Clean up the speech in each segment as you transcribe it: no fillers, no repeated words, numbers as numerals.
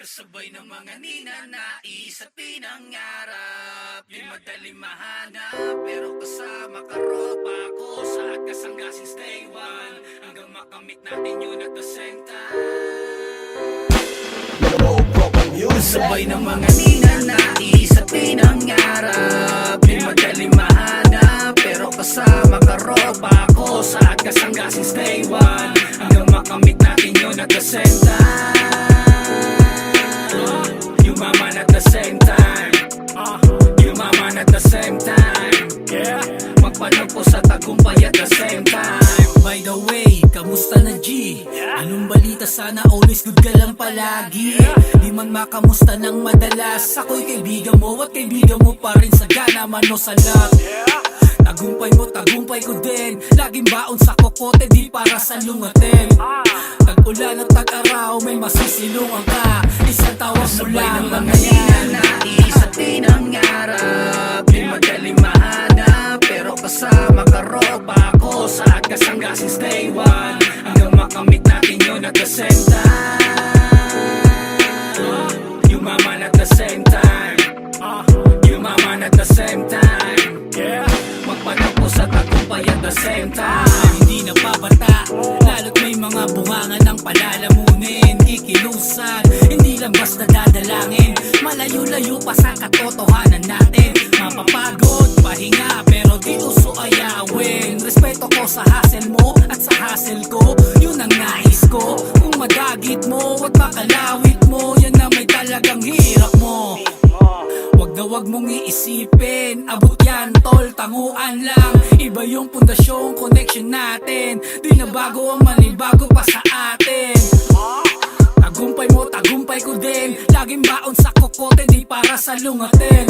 Kasabay ng mga ninanais at pinangarap. Di madaling mahanap, pero kasama ka ropa ko. Sa at kasangga since day one, hanggang makamit natin yun at the same time. Kasabay ng mga ninanais at pinangarap. Di madaling mahanap, pero kasama ka ropa ko. Sa at kasangga since day one, hanggang makamit natin yun at the same time. Yumaman at the same time, yumaman at the same time, yeah. Magpanagpo sa tagumpay at the same time. By the way, kamusta na G? Anong balita? Sana always good ka lang palagi. Di man makamusta ng madalas. Ako'y kaibigan mo at kaibigan mo pa rin. Sagana man o salat. Tagumpay mo, tagumpay ko din. Laging baon sa kokote, di para sa lungatin. Tag-ulan at tag-araw, may masisilungan ka. Isang tawag mo lang ng mga ninanais at pinangarap. Di madaling mahanap, pero kasama ka ropa ko. Sa at kasangga since day one, hanggang makamit natin yun at the same time. Yumaman at the same time, yumaman at the same time, yeah. Magpanagpo sa tagumpay at the same time. Hindi na babata, lalo't may mga bunganga ng palalamunin. Kikilusan, hindi lang basta dadalangin. Malayo-layo pa sa katotohanan natin. Mapapagod, pahinga, pero di uso ayawin. Respeto ko sa hustle mo at sa hustle ko, yun ang nais ko. Kung madagit mo at makalawit mo, yan na may talagang hirap mo. Wag mong iisipin, abot yan tol, tanguan lang. Iba yung pundasyong connection natin. Di na bago ang manibago pa sa atin. Tagumpay mo, tagumpay ko din. Laging baon sa kokote, di para sa lungatin.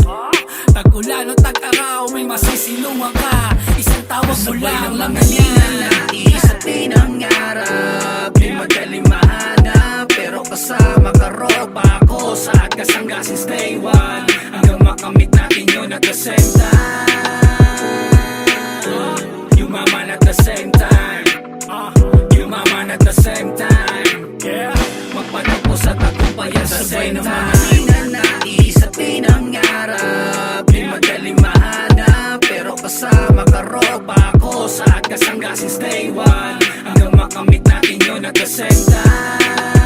Tag-ulan o tag-araw, may masisilungan ka. Isang tawag mo lang lang na yan. Nais at pinangarap. Di madaling mahanap, pero kasama ka ropa ko. Sa at kasangga since day one, hanggang makamit natin yun at the same time. Yumaman at the same time, yumaman at the same time, yeah. Magpanagpo sa tagumpay at the same time. Ninanais at pinangarap. Di madaling mahanap, pero kasama ka ropa ko. Sa at kasangga since day one, hanggang makamit natin yun at the same time.